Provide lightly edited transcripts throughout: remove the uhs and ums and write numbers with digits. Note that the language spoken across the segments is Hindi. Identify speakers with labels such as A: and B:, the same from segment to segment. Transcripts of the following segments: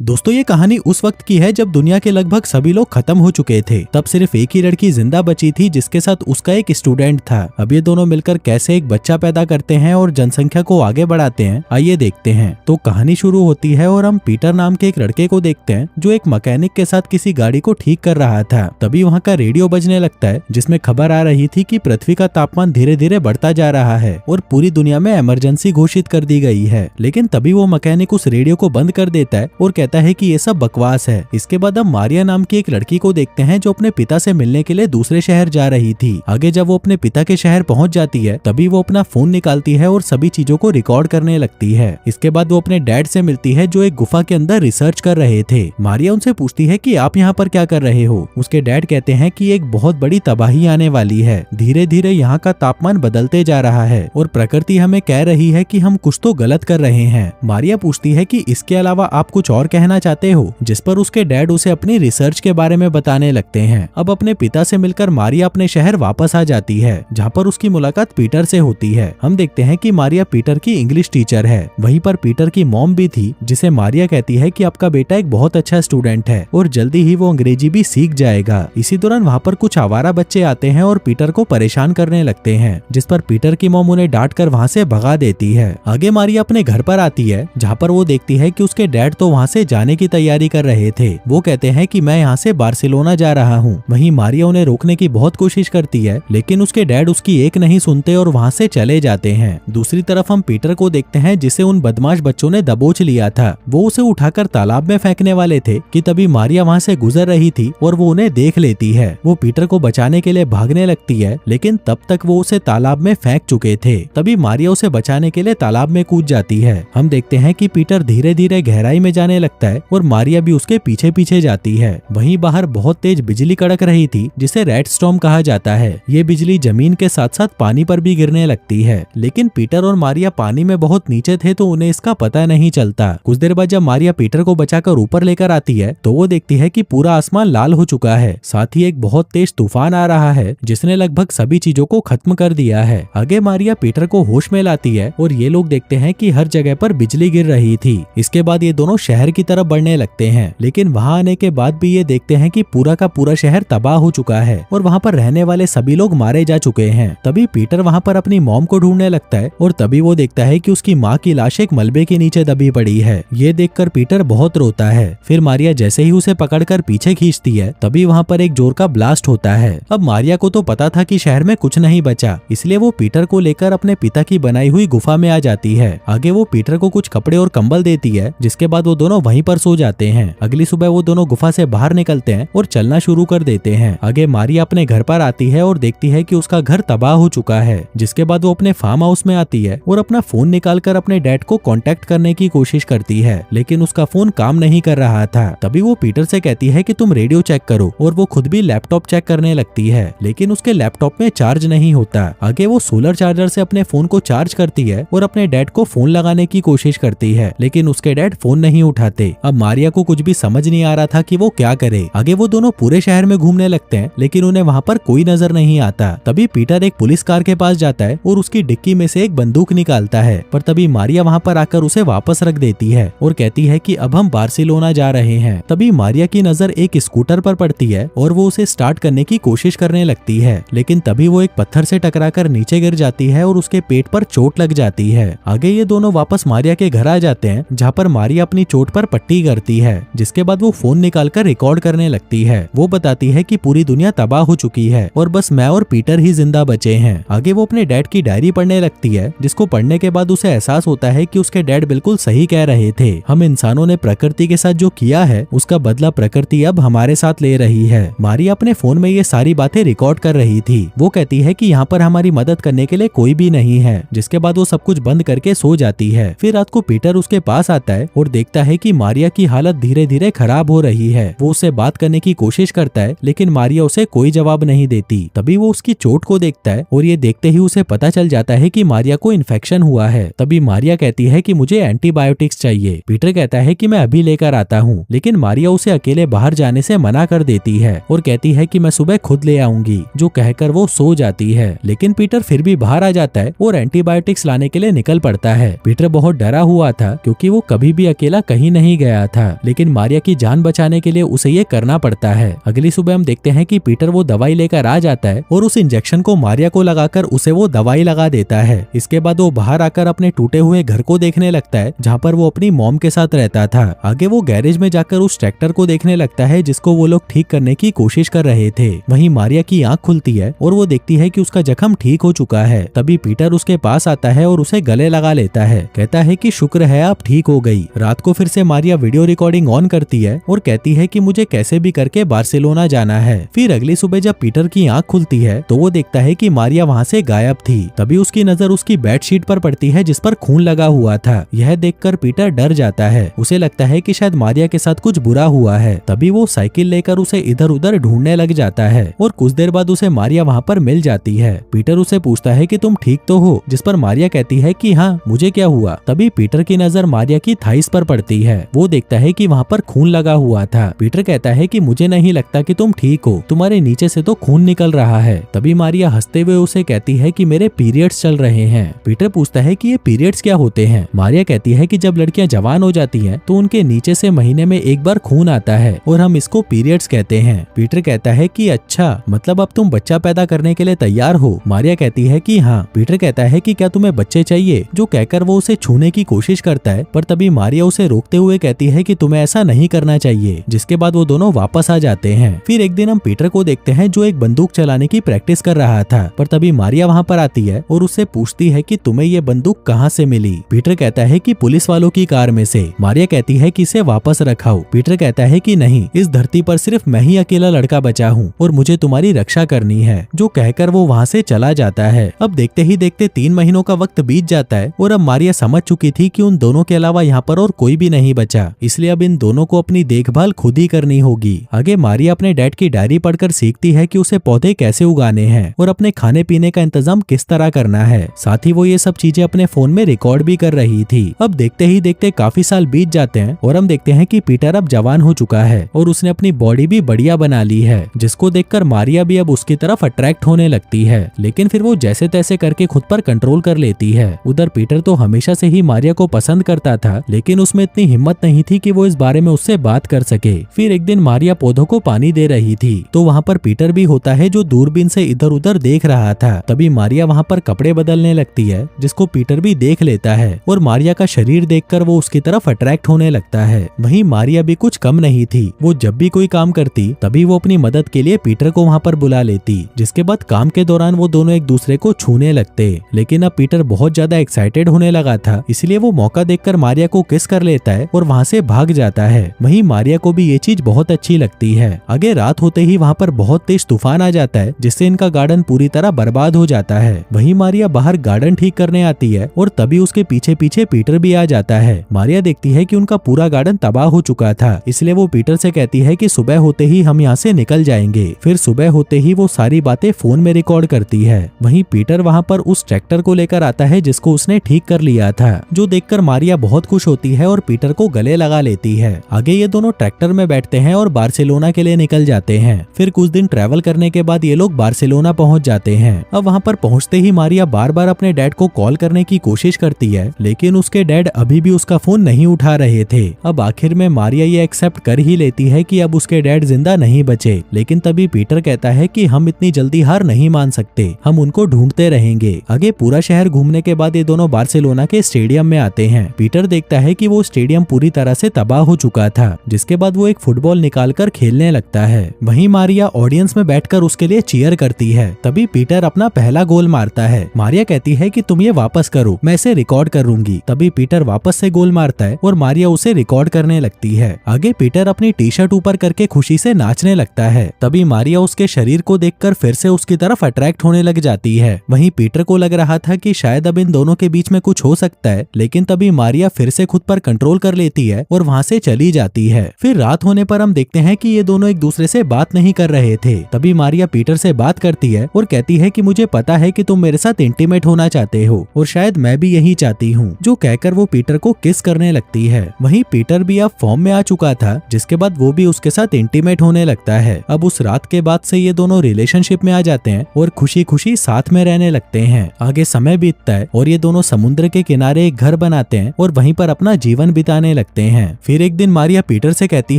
A: दोस्तों ये कहानी उस वक्त की है जब दुनिया के लगभग सभी लोग खत्म हो चुके थे। तब सिर्फ एक ही लड़की जिंदा बची थी जिसके साथ उसका एक स्टूडेंट था। अब ये दोनों मिलकर कैसे एक बच्चा पैदा करते हैं और जनसंख्या को आगे बढ़ाते हैं, आइए देखते हैं। तो कहानी शुरू होती है और हम पीटर नाम के एक लड़के को देखते हैं जो एक मैकेनिक के साथ किसी गाड़ी को ठीक कर रहा था। तभी वहाँ का रेडियो बजने लगता है जिसमें खबर आ रही थी कि पृथ्वी का तापमान धीरे धीरे बढ़ता जा रहा है और पूरी दुनिया में इमरजेंसी घोषित कर दी गई है। लेकिन तभी वो मैकेनिक उस रेडियो को बंद कर देता है और कहता है कि ये सब बकवास है। इसके बाद हम मारिया नाम की एक लड़की को देखते हैं जो अपने पिता से मिलने के लिए दूसरे शहर जा रही थी। आगे जब वो अपने पिता के शहर पहुंच जाती है तभी वो अपना फोन निकालती है और सभी चीजों को रिकॉर्ड करने लगती है। इसके बाद वो अपने डैड से मिलती है जो एक गुफा के अंदर रिसर्च कर रहे थे। मारिया उनसे पूछती है कि आप यहाँ पर क्या कर रहे हो। उसके डैड कहते हैं कि एक बहुत बड़ी तबाही आने वाली है, धीरे धीरे यहाँ का तापमान बदलते जा रहा है और प्रकृति हमें कह रही है कि हम कुछ तो गलत कर रहे हैं। मारिया पूछती है कि इसके अलावा आप कुछ और कहना चाहते हो, जिस पर उसके डैड उसे अपनी रिसर्च के बारे में बताने लगते हैं। अब अपने पिता से मिलकर मारिया अपने शहर वापस आ जाती है जहाँ पर उसकी मुलाकात पीटर से होती है। हम देखते हैं कि मारिया पीटर की इंग्लिश टीचर है। वहीं पर पीटर की मॉम भी थी जिसे मारिया कहती है कि आपका बेटा एक बहुत अच्छा स्टूडेंट है और जल्दी ही वो अंग्रेजी भी सीख जाएगा। इसी दौरान वहाँ पर कुछ आवारा बच्चे आते हैं और पीटर को परेशान करने लगते हैं, जिस पर पीटर की मॉम उन्हें डांट कर वहाँ से भगा देती है। आगे मारिया अपने घर पर आती है जहाँ पर वो देखती है कि उसके डैड तो वहाँ से जाने की तैयारी कर रहे थे। वो कहते हैं कि मैं यहाँ से बार्सिलोना जा रहा हूँ। वहीं मारिया उन्हें रोकने की बहुत कोशिश करती है लेकिन उसके डैड उसकी एक नहीं सुनते और वहाँ से चले जाते हैं। दूसरी तरफ हम पीटर को देखते हैं जिसे उन बदमाश बच्चों ने दबोच लिया था। वो उसे उठाकर तालाब में फेंकने वाले थे कि तभी मारिया वहाँ से गुजर रही थी और वो उन्हें देख लेती है। वो पीटर को बचाने के लिए भागने लगती है लेकिन तब तक वो उसे तालाब में फेंक चुके थे। तभी मारिया उसे बचाने के लिए तालाब में कूद जाती है। हम देखते हैं कि पीटर धीरे धीरे गहराई में जाने लगता है और मारिया भी उसके पीछे पीछे जाती है। वहीं बाहर बहुत तेज बिजली कड़क रही थी जिसे रेड स्टॉर्म कहा जाता है। ये बिजली जमीन के साथ साथ पानी पर भी गिरने लगती है, लेकिन पीटर और मारिया पानी में बहुत नीचे थे तो उन्हें इसका पता नहीं चलता। कुछ देर बाद जब मारिया पीटर को बचाकर ऊपर लेकर आती है तो वो देखती है कि पूरा आसमान लाल हो चुका है, साथ ही एक बहुत तेज तूफान आ रहा है जिसने लगभग सभी चीजों को खत्म कर दिया है। आगे मारिया पीटर को होश में लाती है और ये लोग देखते हैं कि हर जगह पर बिजली गिर रही थी। इसके बाद ये दोनों शहर की तरफ बढ़ने लगते हैं, लेकिन वहाँ आने के बाद भी ये देखते हैं कि पूरा का पूरा शहर तबाह हो चुका है और वहाँ पर रहने वाले सभी लोग मारे जा चुके हैं। तभी पीटर वहाँ पर अपनी मॉम को ढूंढने लगता है और तभी वो देखता है कि उसकी माँ की लाश एक मलबे के नीचे दबी पड़ी है। ये देखकर पीटर बहुत रोता है। फिर मारिया जैसे ही उसे पकड़कर पीछे खींचती है तभी वहाँ पर एक जोर का ब्लास्ट होता है। अब मारिया को तो पता था कि शहर में कुछ नहीं बचा, इसलिए वो पीटर को लेकर अपने पिता की बनाई हुई गुफा में आ जाती है। आगे वो पीटर को कुछ कपड़े और कंबल देती है, जिसके बाद वो दोनों वहीं पर सो जाते हैं। अगली सुबह वो दोनों गुफा से बाहर निकलते हैं और चलना शुरू कर देते हैं। आगे मारिया अपने घर पर आती है और देखती है कि उसका घर तबाह हो चुका है। जिसके बाद वो अपने फार्म हाउस में आती है और अपना फोन निकालकर अपने डैड को कांटेक्ट करने की कोशिश करती है, लेकिन उसका फोन काम नहीं कर रहा था। तभी वो पीटर से कहती है कि तुम रेडियो चेक करो और वो खुद भी लैपटॉप चेक करने लगती है, लेकिन उसके लैपटॉप में चार्ज नहीं होता। आगे वो सोलर चार्जर से अपने फोन को चार्ज करती है और अपने डैड को फोन लगाने की कोशिश करती है, लेकिन उसके डैड फोन नहीं उठाते। अब मारिया को कुछ भी समझ नहीं आ रहा था कि वो क्या करे। आगे वो दोनों पूरे शहर में घूमने लगते हैं, लेकिन उन्हें वहाँ पर कोई नजर नहीं आता। तभी पीटर एक पुलिस कार के पास जाता है और उसकी डिक्की में से एक बंदूक निकालता है, पर तभी मारिया वहाँ पर आकर उसे वापस रख देती है और कहती है कि अब हम बार्सिलोना जा रहे हैं। तभी मारिया की नजर एक स्कूटर पर पड़ती है और वो उसे स्टार्ट करने की कोशिश करने लगती है, लेकिन तभी वो एक पत्थर से टकराकर नीचे गिर जाती है और उसके पेट पर चोट लग जाती है। आगे ये दोनों वापस मारिया के घर आ जाते हैं जहाँ पर मारिया अपनी चोट पर पट्टी करती है। जिसके बाद वो फोन निकालकर रिकॉर्ड करने लगती है। वो बताती है कि पूरी दुनिया तबाह हो चुकी है और बस मैं और पीटर ही जिंदा बचे हैं। आगे वो अपने डैड की डायरी पढ़ने लगती है, जिसको पढ़ने के बाद उसे एहसास होता है कि उसके डैड बिल्कुल सही कह रहे थे। हम इंसानों ने प्रकृति के साथ जो किया है उसका बदला प्रकृति अब हमारे साथ ले रही है। मारिया अपने फोन में ये सारी बातें रिकॉर्ड कर रही थी। वो कहती है कि यहाँ पर हमारी मदद करने के लिए कोई भी नहीं है। जिसके बाद वो सब कुछ बंद करके सो जाती है। फिर रात को पीटर उसके पास आता है और देखता है कि मारिया की हालत धीरे धीरे खराब हो रही है। वो उससे बात करने की कोशिश करता है, लेकिन मारिया उसे कोई जवाब नहीं देती। तभी वो उसकी चोट को देखता है और ये देखते ही उसे पता चल जाता है कि मारिया को इन्फेक्शन हुआ है। तभी मारिया कहती है कि मुझे एंटीबायोटिक्स चाहिए। पीटर कहता है कि मैं अभी लेकर आता हूँ, लेकिन मारिया उसे अकेले बाहर जाने से मना कर देती है और कहती है कि मैं सुबह खुद ले आऊंगी, जो कहकर वो सो जाती है। लेकिन पीटर फिर भी बाहर आ जाता है और एंटीबायोटिक्स लाने के लिए निकल पड़ता है। पीटर बहुत डरा हुआ था क्योंकि वो कभी भी अकेला कहीं नहीं नहीं गया था, लेकिन मारिया की जान बचाने के लिए उसे ये करना पड़ता है। अगली सुबह हम देखते हैं कि पीटर वो दवाई लेकर आ जाता है और उस इंजेक्शन को मारिया को लगाकर उसे वो दवाई लगा देता है। इसके बाद वो बाहर आकर अपने टूटे हुए घर को देखने लगता है जहाँ पर वो अपनी मॉम के साथ रहता था। आगे वो गैरेज में जाकर उस ट्रैक्टर को देखने लगता है जिसको वो लोग ठीक करने की कोशिश कर रहे थे। वहीं मारिया की आंख खुलती है और वो देखती है कि उसका जख्म ठीक हो चुका है। तभी पीटर उसके पास आता है और उसे गले लगा लेता है, कहता है कि शुक्र है आप ठीक हो गई। रात को फिर से मारिया वीडियो रिकॉर्डिंग ऑन करती है और कहती है कि मुझे कैसे भी करके बार्सिलोना जाना है। फिर अगली सुबह जब पीटर की आंख खुलती है तो वो देखता है कि मारिया वहाँ से गायब थी। तभी उसकी नजर उसकी बेडशीट पर पड़ती है जिस पर खून लगा हुआ था। यह देखकर पीटर डर जाता है, उसे लगता है कि शायद मारिया के साथ कुछ बुरा हुआ है। तभी वो साइकिल लेकर उसे इधर उधर ढूंढने लग जाता है और कुछ देर बाद उसे मारिया वहाँ पर मिल जाती है। पीटर उसे पूछता है कि तुम ठीक तो हो, जिस पर मारिया कहती है कि हाँ, मुझे क्या हुआ। तभी पीटर की नजर मारिया की थाइस पर पड़ती है। वो देखता है कि वहाँ पर खून लगा हुआ था। पीटर कहता है कि मुझे नहीं लगता कि तुम ठीक हो, तुम्हारे नीचे से तो खून निकल रहा है। तभी मारिया हंसते हुए उसे कहती है कि मेरे पीरियड्स चल रहे हैं। पीटर पूछता है कि ये पीरियड्स क्या होते हैं। मारिया कहती है कि जब लड़कियां जवान हो जाती हैं तो उनके नीचे से महीने में एक बार खून आता है और हम इसको पीरियड्स कहते हैं। पीटर कहता है कि अच्छा, मतलब अब तुम बच्चा पैदा करने के लिए तैयार हो। मारिया कहती है कि हाँ। पीटर कहता है कि क्या तुम्हें बच्चे चाहिए, जो कहकर वो उसे छूने की कोशिश करता है, पर तभी मारिया उसे रोकते हुए कहती है कि तुम्हें ऐसा नहीं करना चाहिए। जिसके बाद वो दोनों वापस आ जाते हैं। फिर एक दिन हम पीटर को देखते हैं जो एक बंदूक चलाने की प्रैक्टिस कर रहा था, पर तभी मारिया वहाँ पर आती है और उससे पूछती है कि तुम्हें ये बंदूक कहाँ से मिली। पीटर कहता है कि पुलिस वालों की कार में से। मारिया कहती है कि इसे वापस रखाओ। पीटर कहता है कि नहीं, इस धरती पर सिर्फ मैं ही अकेला लड़का बचा हूँ और मुझे तुम्हारी रक्षा करनी है, जो कहकर वो वहाँ से चला जाता है। अब देखते ही देखते 3 महीनों का वक्त बीत जाता है और अब मारिया समझ चुकी थी कि उन दोनों के अलावा यहाँ पर और कोई भी नहीं बचा, इसलिए अब इन दोनों को अपनी देखभाल खुद ही करनी होगी। आगे मारिया अपने डैड की डायरी पढ़कर सीखती है कि उसे पौधे कैसे उगाने हैं और अपने खाने पीने का इंतजाम किस तरह करना है। साथ ही वो ये सब चीजें अपने फोन में रिकॉर्ड भी कर रही थी। अब देखते ही देखते काफी साल बीत जाते हैं और हम देखते हैं कि पीटर अब जवान हो चुका है और उसने अपनी बॉडी भी बढ़िया बना ली है, जिसको देखकर मारिया भी अब उसकी तरफ अट्रैक्ट होने लगती है। लेकिन फिर वो जैसे तैसे करके खुद पर कंट्रोल कर लेती है। उधर पीटर तो हमेशा से ही मारिया को पसंद करता था, लेकिन उसमें इतनी हिम्मत नहीं थी कि वो इस बारे में उससे बात कर सके। फिर एक दिन मारिया पौधों को पानी दे रही थी तो वहाँ पर पीटर भी होता है जो दूरबीन से इधर उधर देख रहा था। तभी मारिया वहाँ पर कपड़े बदलने लगती है, जिसको पीटर भी देख लेता है और मारिया का शरीर देखकर वो उसकी तरफ अट्रैक्ट होने लगता है। वहीं मारिया भी कुछ कम नहीं थी, वो जब भी कोई काम करती तभी वो अपनी मदद के लिए पीटर को वहाँ पर बुला लेती। जिसके बाद काम के दौरान वो दोनों एक दूसरे को छूने लगते। लेकिन अब पीटर बहुत ज्यादा एक्साइटेड होने लगा था, इसलिए वो मौका देखकर मारिया को किस कर लेता है और वहाँ से भाग जाता है। वहीं मारिया को भी ये चीज बहुत अच्छी लगती है। आगे रात होते ही वहाँ पर बहुत तेज तूफान आ जाता है, जिससे इनका गार्डन पूरी तरह बर्बाद हो जाता है। वहीं मारिया बाहर गार्डन ठीक करने आती है और तभी उसके पीछे पीछे पीटर भी आ जाता है। मारिया देखती है कि उनका पूरा गार्डन तबाह हो चुका था, इसलिए वो पीटर से कहती है कि सुबह होते ही हम यहाँ से निकल जाएंगे। फिर सुबह होते ही वो सारी बातें फोन में रिकॉर्ड करती है। वहीं पीटर वहाँ पर उस ट्रैक्टर को लेकर आता है जिसको उसने ठीक कर लिया था, जो देखकर मारिया बहुत खुश होती है और पीटर को गले लगा लेती है। आगे ये दोनों ट्रैक्टर में बैठते हैं और बार्सिलोना के लिए निकल जाते हैं। फिर कुछ दिन ट्रैवल करने के बाद ये लोग बार्सिलोना पहुंच जाते हैं। अब वहाँ पर पहुंचते ही मारिया बार बार अपने डैड को कॉल करने की कोशिश करती है, लेकिन उसके डैड अभी भी उसका फोन नहीं उठा रहे थे। अब आखिर में मारिया ये एक्सेप्ट कर ही लेती है कि अब उसके डैड जिंदा नहीं बचे। लेकिन तभी पीटर कहता है कि हम इतनी जल्दी हार नहीं मान सकते, हम उनको ढूंढते रहेंगे। आगे पूरा शहर घूमने के बाद ये दोनों बार्सिलोना के स्टेडियम में आते हैं। पीटर देखता है कि वो स्टेडियम पूरी तरह से तबाह हो चुका था, जिसके बाद वो एक फुटबॉल निकालकर खेलने लगता है। वहीं मारिया ऑडियंस में बैठकर उसके लिए चीयर करती है। तभी पीटर अपना पहला गोल मारता है। मारिया कहती है कि तुम ये वापस करो, मैं इसे रिकॉर्ड करूंगी। तभी पीटर वापस से गोल मारता है और मारिया उसे रिकॉर्ड करने लगती है। आगे पीटर अपनी टी शर्ट ऊपर करके खुशी से नाचने लगता है। तभी मारिया उसके शरीर को देखकर फिर से उसकी तरफ अट्रैक्ट होने लग जाती है। वहीं पीटर को लग रहा था कि शायद अब इन दोनों के बीच में कुछ हो सकता है, लेकिन तभी मारिया फिर से खुद पर कंट्रोल कर लेती है और वहाँ से चली जाती है। फिर रात होने पर हम देखते हैं कि ये दोनों एक दूसरे से बात नहीं कर रहे थे। तभी मारिया पीटर से बात करती है और कहती है कि मुझे पता है कि तुम मेरे साथ इंटीमेट होना चाहते हो और शायद मैं भी यही चाहती हूँ, जो कहकर वो पीटर को किस करने लगती है। वहीं पीटर भी अब फॉर्म में आ चुका था, जिसके बाद वो भी उसके साथ इंटीमेट होने लगता है। अब उस रात के बाद से ये दोनों रिलेशनशिप में आ जाते हैं और खुशी खुशी साथ में रहने लगते हैं। आगे समय बीतता है और ये दोनों समुद्र के किनारे एक घर बनाते हैं और वहीं पर अपना जीवन बिताने लगते हैं। फिर एक दिन मारिया पीटर से कहती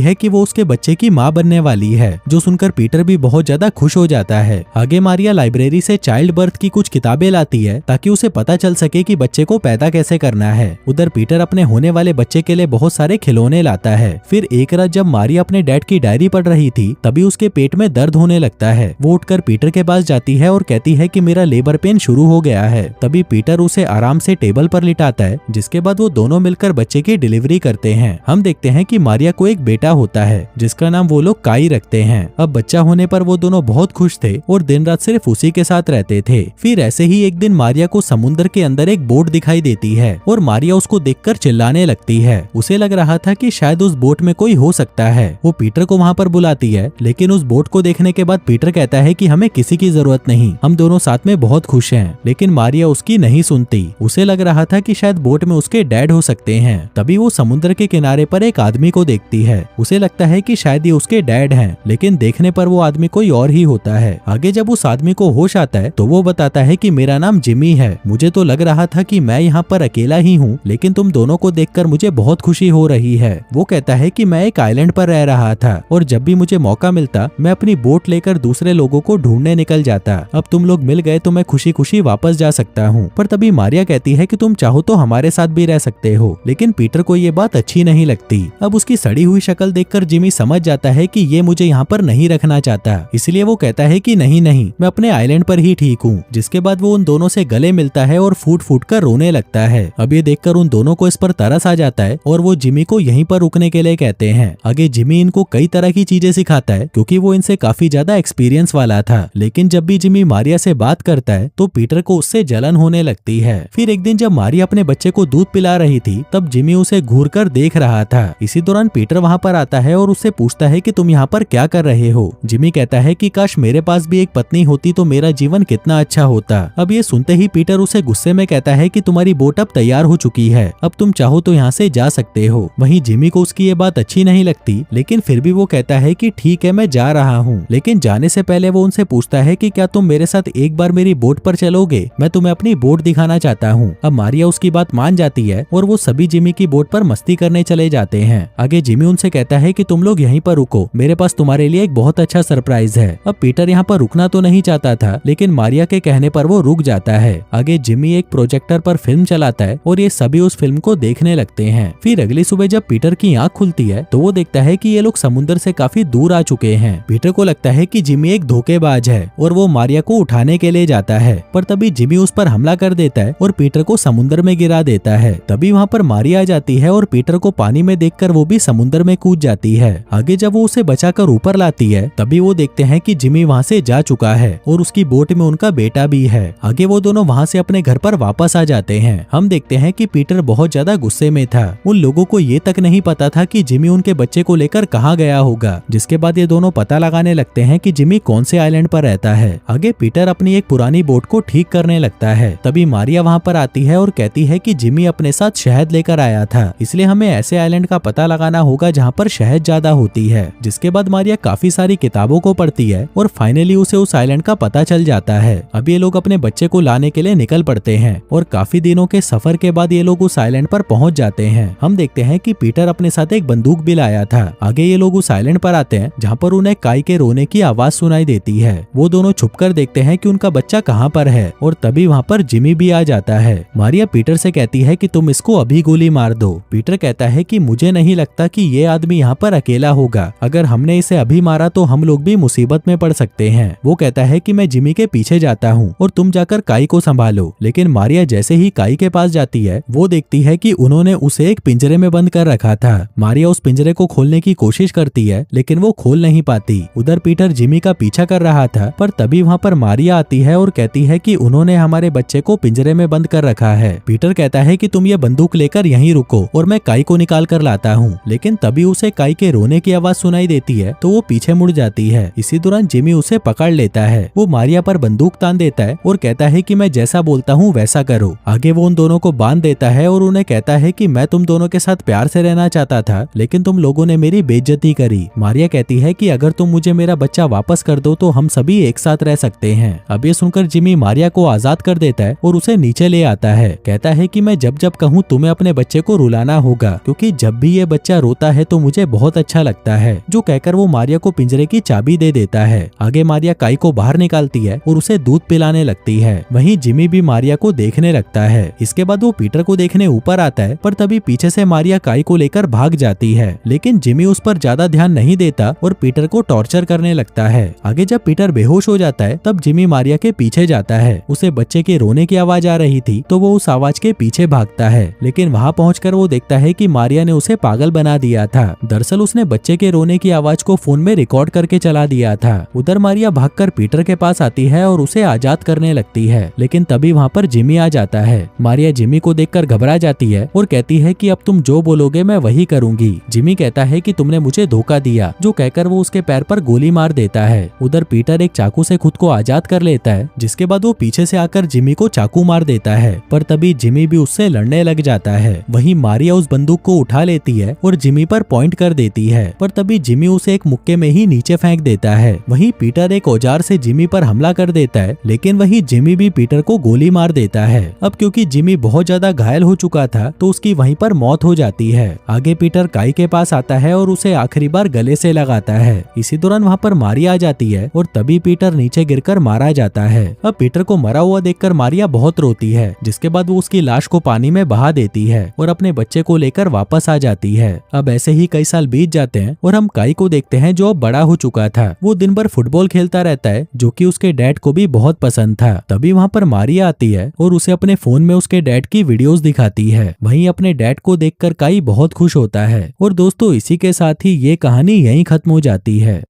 A: है कि वो उसके बच्चे की माँ बनने वाली है, जो सुनकर पीटर भी बहुत ज्यादा खुश हो जाता है। आगे मारिया लाइब्रेरी से चाइल्ड बर्थ की कुछ किताबें लाती है ताकि उसे पता चल सके कि बच्चे को पैदा कैसे करना है। उधर पीटर अपने होने वाले बच्चे के लिए बहुत सारे खिलौने लाता है। फिर एक रात जब मारिया अपने डैड की डायरी पढ़ रही थी, तभी उसके पेट में दर्द होने लगता है। वो उठकर पीटर के पास जाती है और कहती है कि मेरा लेबर पेन शुरू हो गया है। तभी पीटर उसे आराम से टेबल पर लिटाता है, जिसके बाद वो दोनों मिलकर बच्चे की डिलीवरी करते हैं। हम देखते हैं कि मारिया को एक बेटा होता है, जिसका नाम वो लोग काई रखते हैं। अब बच्चा होने पर वो दोनों बहुत खुश थे और दिन रात सिर्फ उसी के साथ रहते थे। फिर ऐसे ही एक दिन मारिया को समुद्र के अंदर एक बोट दिखाई देती है और मारिया उसको देखकर चिल्लाने लगती है। उसे लग रहा था कि शायद उस बोट में कोई हो सकता है। वो पीटर को वहाँ पर बुलाती है, लेकिन उस बोट को देखने के बाद पीटर कहता है कि हमें किसी की जरूरत नहीं, हम दोनों साथ में बहुत खुश हैं। लेकिन मारिया उसकी नहीं सुनती। उसे लग रहा था कि शायद बोट में उसके डैड हो सकते हैं। तभी वो समुद्र के किनारे पर एक आदमी को देखती है। उसे लगता है कि शायद ये उसके डैड हैं, लेकिन देखने पर वो आदमी कोई और ही होता है। आगे जब उस आदमी को होश आता है तो वो बताता है कि मेरा नाम जिमी है। मुझे तो लग रहा था कि मैं यहाँ पर अकेला ही हूँ, लेकिन तुम दोनों को देखकर मुझे बहुत खुशी हो रही है। वो कहता है कि मैं एक आइलैंड पर रह रहा था और जब भी मुझे मौका मिलता मैं अपनी बोट लेकर दूसरे लोगों को ढूंढने निकल जाता। अब तुम लोग मिल गए तो मैं खुशी खुशी वापस जा सकता हूँ। पर तभी मारिया कहती है कि तुम चाहो तो हमारे साथ भी रह सकते हो, लेकिन पीटर को ये बात अच्छी नहीं लगती। अब उसकी सड़ी हुई शक्ल देखकर जिमी समझ जाता है कि ये मुझे यहाँ पर नहीं रखना चाहता, इसलिए वो कहता है कि नहीं नहीं, मैं अपने आइलैंड पर ही ठीक हूँ। जिसके बाद वो उन दोनों से गले मिलता है और फूट फूट कर रोने लगता है। अब ये देखकर उन दोनों को इस पर तरस आ जाता है और वो जिमी को यहीं पर रुकने के लिए कहते हैं। आगे जिमी इनको कई तरह की चीजें सिखाता है, क्योंकि वो इनसे काफी ज्यादा एक्सपीरियंस वाला था। लेकिन जब भी जिमी मारिया से बात करता है तो पीटर को उससे जलन होने लगती है। फिर एक दिन जब मारिया अपने बच्चे को दूध पिला रही थी, तब जिमी उसे घूर कर देख रहा था। इसी दौरान पीटर वहाँ पर आता है और उससे पूछता है कि तुम यहाँ पर क्या कर रहे हो। जिमी कहता है कि काश मेरे पास भी एक पत्नी होती तो मेरा जीवन कितना अच्छा होता। अब ये सुनते ही पीटर उसे गुस्से में कहता है कि तुम्हारी बोट अब तैयार हो चुकी है, अब तुम चाहो तो यहाँ से जा सकते हो। वहीं जिमी को उसकी ये बात अच्छी नहीं लगती, लेकिन फिर भी वो कहता है कि ठीक है मैं जा रहा हूँ। लेकिन जाने से पहले वो उनसे पूछता है कि क्या तुम मेरे साथ एक बार मेरी बोट पर चलोगे, मैं तुम्हें अपनी बोट दिखाना चाहता हूँ। अब मारिया उसकी बात मान जाती है और वो सभी जिमी की बोट पर मस्ती करने चले जाते हैं। आगे जिमी उनसे कहता है कि तुम लोग यहीं पर रुको, मेरे पास तुम्हारे लिए एक बहुत अच्छा सरप्राइज है। अब पीटर यहाँ पर रुकना तो नहीं चाहता था, लेकिन मारिया के कहने पर वो रुक जाता है। आगे जिमी एक प्रोजेक्टर पर फिल्म चलाता है और ये सभी उस फिल्म को देखने लगते हैं। फिर अगली सुबह जब पीटर की आंख खुलती है तो वो देखता है कि ये लोग समुद्र से काफी दूर आ चुके हैं। पीटर को लगता है कि जिमी एक धोखेबाज है और वो मारिया को उठाने के लिए जाता है, पर तभी जिमी उस पर हमला कर देता है और पीटर को समुद्र में गिरा देता है। तभी वहाँ पर मारिया आ जाती है और पीटर को पानी में देखकर वो भी समुद्र में कूद जाती है। आगे जब वो उसे बचाकर ऊपर लाती है तभी वो देखते हैं कि जिमी वहाँ से जा चुका है और उसकी बोट में उनका बेटा भी है। आगे वो दोनों वहाँ से अपने घर पर वापस आ जाते हैं। हम देखते हैं कि पीटर बहुत ज्यादा गुस्से में था। उन लोगों को ये तक नहीं पता था कि जिमी उनके बच्चे को लेकर कहाँ गया होगा। जिसके बाद ये दोनों पता लगाने लगते हैं कि जिमी कौन से आइलैंड पर रहता है। आगे पीटर अपनी एक पुरानी बोट को ठीक करने लगता है। तभी मारिया वहाँ पर आती है और कहती है कि जिमी अपने साथ शहद लेकर आया था, इसलिए हमें ऐसे आइलैंड का पता लगाना होगा जहाँ पर शहद ज्यादा होती है। जिसके बाद मारिया काफी सारी किताबों को पढ़ती है और फाइनली उसे उस आइलैंड का पता चल जाता है। अब ये लोग अपने बच्चे को लाने के लिए निकल पड़ते हैं और काफी दिनों के सफर के बाद ये लोग उस आइलैंड पर पहुंच जाते हैं। हम देखते हैं कि पीटर अपने साथ एक बंदूक भी लाया था। आगे ये लोग उस आइलैंड पर आते हैं जहाँ पर उन्हें काई के रोने की आवाज सुनाई देती है। वो दोनों छुपकर देखते हैं कि उनका बच्चा कहाँ पर है और तभी वहाँ पर जिमी भी आ जाता है। मारिया पीटर से कहती है कि तुम इसको अभी गोली मार दो। पीटर कहता है कि मुझे नहीं लगता कि ये आदमी यहाँ पर अकेला होगा, अगर हमने इसे अभी मारा तो हम लोग भी मुसीबत में पड़ सकते हैं। वो कहता है कि मैं जिमी के पीछे जाता हूँ और तुम जाकर काई को संभालो। लेकिन मारिया जैसे ही काई के पास जाती है वो देखती है कि उन्होंने उसे एक पिंजरे में बंद कर रखा था। मारिया उस पिंजरे को खोलने की कोशिश करती है, लेकिन वो खोल नहीं पाती। उधर पीटर जिमी का पीछा कर रहा था, पर तभी वहाँ पर मारिया आती है और कहती है कि उन्होंने हमारे बच्चे को पिंजरे में बंद कर रखा है। पीटर कहता है कि तुम ये बंदूक लेकर यहीं रुको और मैं काई को निकाल कर लाता हूँ। लेकिन तभी उसे काई के रोने की आवाज सुनाई देती है तो वो पीछे मुड़ जाती है। इसी दौरान जिमी उसे पकड़ लेता है। वो मारिया पर बंदूक तान देता है और कहता है कि मैं जैसा बोलता हूँ वैसा करो। आगे वो उन दोनों को बांध देता है और उन्हें कहता है कि मैं तुम दोनों के साथ प्यार से रहना चाहता था, लेकिन तुम लोगों ने मेरी बेइज्जती करी। मारिया कहती है कि अगर तुम मुझे मेरा बच्चा वापस कर दो तो हम सभी एक साथ रह सकते हैं। अब ये सुनकर जिमी मारिया को आजाद कर देता है और उसे नीचे ले आता है। कहता है कि मैं जब जब कहूँ तुम्हें अपने बच्चे को रुलाना होगा, क्योंकि जब भी ये बच्चा रोता है तो मुझे बहुत अच्छा लगता है। जो कहकर वो मारिया को पिंजरे की चाबी दे देता है। आगे मारिया काई को बाहर निकालती है और उसे दूध पिलाने लगती है। वहीं जिमी भी मारिया को देखने लगता है। इसके बाद वो पीटर को देखने ऊपर आता है, पर तभी पीछे से मारिया काई को लेकर भाग जाती है। लेकिन जिमी उस पर ज्यादा ध्यान नहीं देता और पीटर को टॉर्चर करने लगता है। आगे जब पीटर बेहोश हो जाता है तब जिमी मारिया के पीछे जाता है। उसे बच्चे के रोने की आवाज आ रही थी तो वो उस आवाज के पीछे भागता है, लेकिन वहाँ पहुंचकर वो देखता है कि मारिया ने उसे पागल बना दिया था। दरअसल उसने बच्चे के रोने की आवाज को फोन में रिकॉर्ड करके चला दिया था। उधर मारिया भागकर पीटर के पास आती है और उसे आजाद करने लगती है, लेकिन तभी वहाँ पर जिमी आ जाता है। मारिया जिमी को देखकर घबरा जाती है और कहती है कि अब तुम जो बोलोगे मैं वही करूंगी। जिमी कहता है कि तुमने मुझे धोखा दिया, जो कहकर वो उसके पैर पर गोली मार देता है। उधर पीटर एक चाकू से खुद को आजाद कर लेता है, जिसके बाद वो पीछे से आकर जिमी को चाकू मार देता है, पर तभी जिमी भी उससे लड़ने लग जाता है। वहीं मारिया उस बंदूक को उठा लेती है और जिमी पर पॉइंट कर देती है, पर तभी जिमी उसे एक मुक्के में ही नीचे फेंक देता है। वहीं पीटर एक औजार से जिमी पर हमला कर देता है, लेकिन वहीं जिमी भी पीटर को गोली मार देता है। अब क्योंकि जिमी बहुत ज्यादा घायल हो चुका था तो उसकी वहीं पर मौत हो जाती है। आगे पीटर काई के पास आता है और उसे आखिरी बार गले से लगाता है। इसी दौरान वहाँ पर मारिया आ जाती है और तभी पीटर नीचे गिरकर मारा जाता है। अब पीटर को मरा हुआ देखकर मारिया बहुत रोती है, जिसके बाद वो उसकी लाश को पानी में बहा देती है और अपने बच्चे को लेकर वापस आ जाती है। अब ऐसे ही कई साल बीत जाते हैं और हम काई को देखते हैं जो अब बड़ा हो चुका था। वो दिन भर फुटबॉल खेलता रहता है, जो कि उसके डैड को भी बहुत पसंद था। तभी वहाँ पर मारिया आती है और उसे अपने फोन में उसके डैड की वीडियोस दिखाती है। वहीं अपने डैड को देखकर काई बहुत खुश होता है। और दोस्तों, इसी के साथ ही ये कहानी यहीं खत्म हो जाती है।